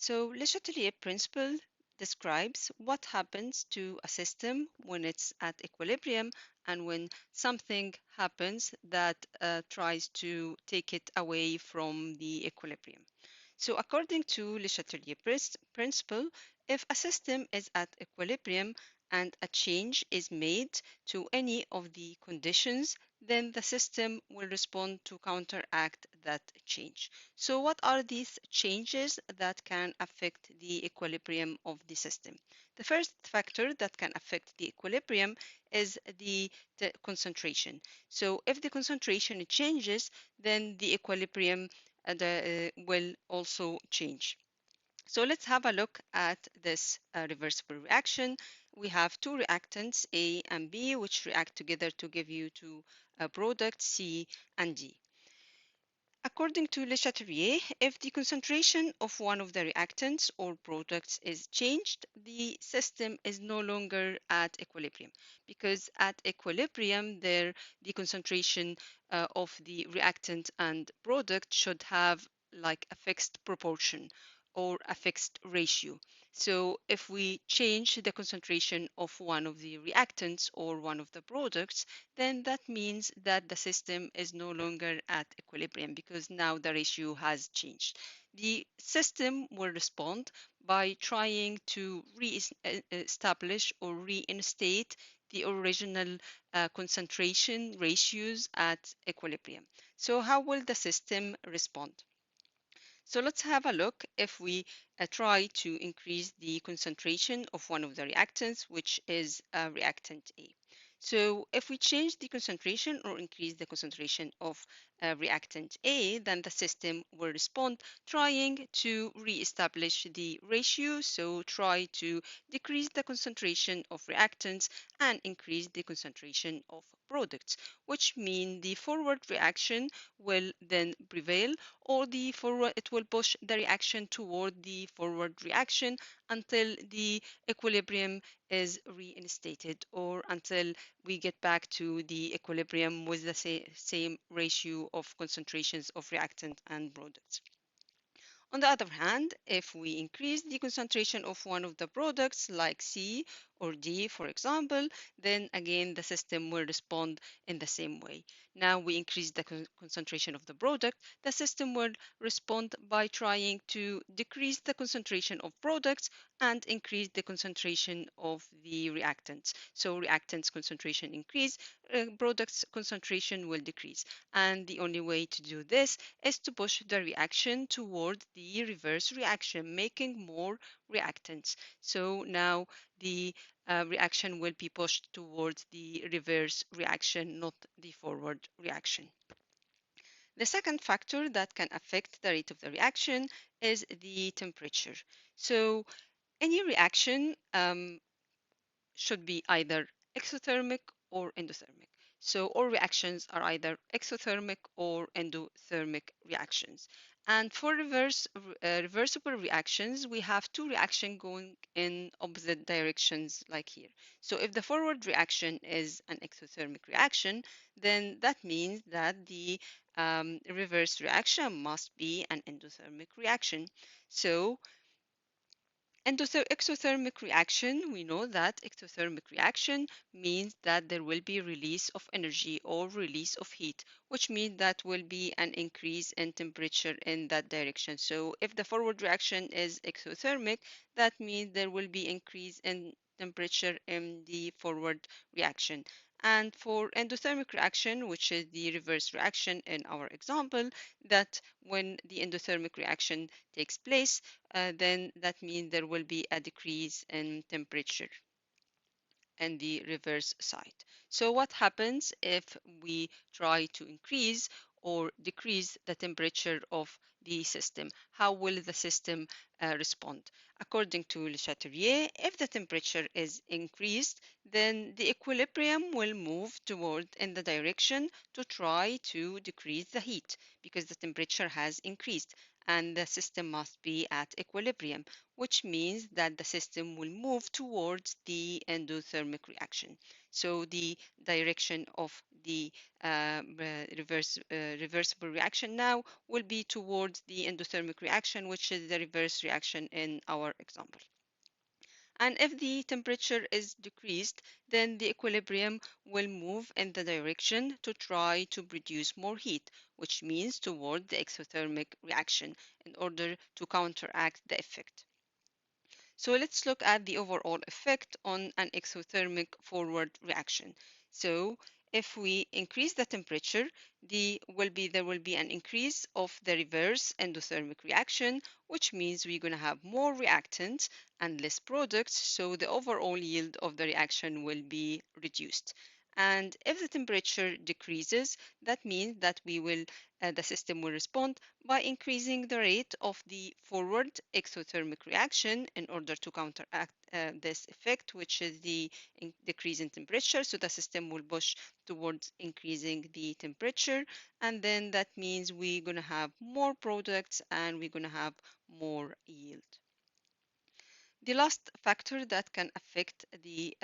So Le Chatelier principle describes what happens to a system when it's at equilibrium and when something happens that tries to take it away from the equilibrium. So according to Le Chatelier principle, if a system is at equilibrium and a change is made to any of the conditions, then the system will respond to counteract that change. So what are these changes that can affect the equilibrium of the system? The first factor that can affect the equilibrium is the concentration. So if the concentration changes, then the equilibrium will also change. So let's have a look at this reversible reaction. We have two reactants, A and B, which react together to give you two products, C and D. According to Le Chatelier, if the concentration of one of the reactants or products is changed, the system is no longer at equilibrium, because at equilibrium there the concentration of the reactant and product should have like a fixed proportion or a fixed ratio. So if we change the concentration of one of the reactants or one of the products, then that means that the system is no longer at equilibrium because now the ratio has changed. The system will respond by trying to re-establish or reinstate the original concentration ratios at equilibrium. So how will the system respond? So let's have a look if we try to increase the concentration of one of the reactants, which is reactant A. So if we change the concentration or increase the concentration of reactant A, then the system will respond trying to re-establish the ratio. So try to decrease the concentration of reactants and increase the concentration of products, which mean the forward reaction will then prevail, or the forward it will push the reaction toward the forward reaction until the equilibrium is reinstated or until we get back to the equilibrium with the same ratio of concentrations of reactant and products. On the other hand, if we increase the concentration of one of the products like C or D, for example, then again the system will respond in the same way. Now we increase the concentration of the product, the system will respond by trying to decrease the concentration of products and increase the concentration of the reactants. So reactants concentration increase, products concentration will decrease. And the only way to do this is to push the reaction toward the reverse reaction, making more reactants. So now the reaction will be pushed towards the reverse reaction, not the forward reaction. The second factor that can affect the rate of the reaction is the temperature. So any reaction should be either exothermic or endothermic. So all reactions are either exothermic or endothermic reactions. And for reversible reactions, we have two reactions going in opposite directions like here. So if the forward reaction is an exothermic reaction, then that means that the reverse reaction must be an endothermic reaction. So exothermic reaction, we know that exothermic reaction means that there will be release of energy or release of heat, which means that will be an increase in temperature in that direction. So if the forward reaction is exothermic, that means there will be increase in temperature in the forward reaction. And for endothermic reaction, which is the reverse reaction in our example, that when the endothermic reaction takes place, then that means there will be a decrease in temperature and the reverse side. So what happens if we try to increase or decrease the temperature of the system? How will the system respond? According to Le Chatelier, if the temperature is increased, then the equilibrium will move toward in the direction to try to decrease the heat because the temperature has increased and the system must be at equilibrium, which means that the system will move towards the endothermic reaction. So the direction of the reversible reaction now will be towards the endothermic reaction, which is the reverse reaction in our example. And if the temperature is decreased, then the equilibrium will move in the direction to try to produce more heat, which means toward the exothermic reaction in order to counteract the effect. So let's look at the overall effect on an exothermic forward reaction. So if we increase the temperature, there will be an increase of the reverse endothermic reaction, which means we're going to have more reactants and less products, so the overall yield of the reaction will be reduced. And if the temperature decreases, that means that the system will respond by increasing the rate of the forward exothermic reaction in order to counteract this effect, which is the decrease in temperature. So the system will push towards increasing the temperature, and then that means we're going to have more products and we're going to have more yield. The last factor that can affect the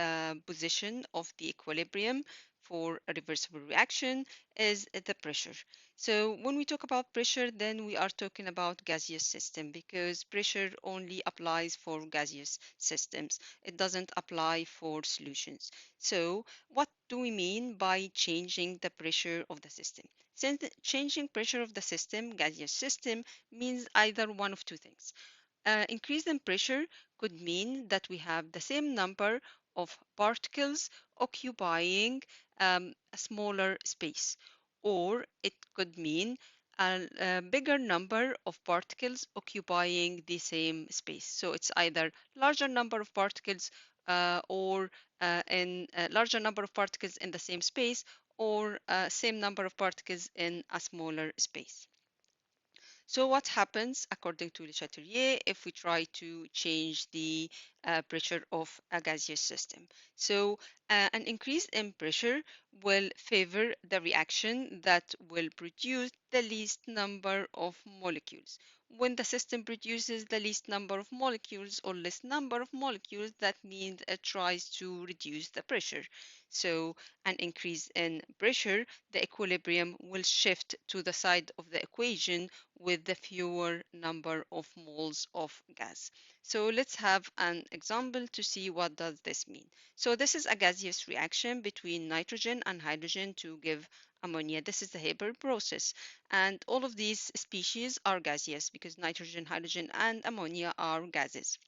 position of the equilibrium for a reversible reaction is the pressure. So when we talk about pressure, then we are talking about gaseous system because pressure only applies for gaseous systems. It doesn't apply for solutions. So what do we mean by changing the pressure of the system? Since changing pressure of the system, gaseous system, means either one of two things. Increase in pressure could mean that we have the same number of particles occupying a smaller space, or it could mean a bigger number of particles occupying the same space. So it's either larger number of particles or in a larger number of particles in the same space, or same number of particles in a smaller space. So what happens, according to Le Chatelier, if we try to change the pressure of a gaseous system? So an increase in pressure will favor the reaction that will produce the least number of molecules. When the system produces the least number of molecules or less number of molecules, that means it tries to reduce the pressure. So an increase in pressure, the equilibrium will shift to the side of the equation with the fewer number of moles of gas. So let's have an example to see what does this mean. So this is a gaseous reaction between nitrogen and hydrogen to give ammonia. This is the Haber process. And all of these species are gaseous because nitrogen, hydrogen, and ammonia are gases.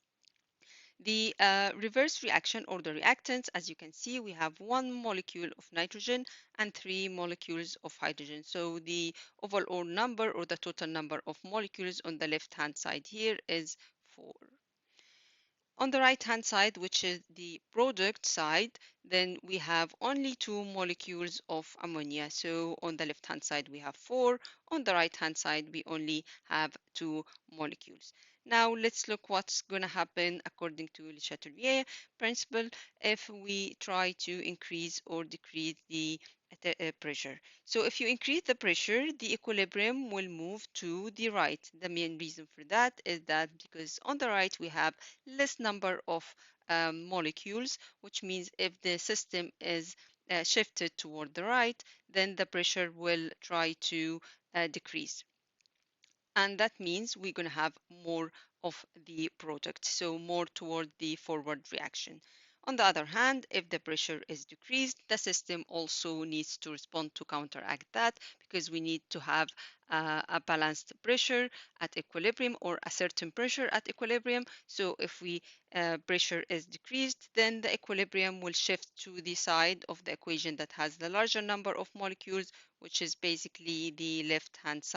The reverse reaction or the reactants, as you can see, we have one molecule of nitrogen and three molecules of hydrogen. So the overall number or the total number of molecules on the left-hand side here is 4. On the right-hand side, which is the product side, then we have only two molecules of ammonia. So on the left-hand side, we have 4. On the right-hand side, we only have 2 molecules. Now let's look what's going to happen according to Le Chatelier principle if we try to increase or decrease the pressure. So if you increase the pressure, the equilibrium will move to the right. The main reason for that is that because on the right we have less number of molecules, which means if the system is shifted toward the right, then the pressure will try to decrease. And that means we're going to have more of the product, so more toward the forward reaction. On the other hand, if the pressure is decreased, the system also needs to respond to counteract that because we need to have a balanced pressure at equilibrium or a certain pressure at equilibrium. So if we pressure is decreased, then the equilibrium will shift to the side of the equation that has the larger number of molecules, which is basically the left hand side.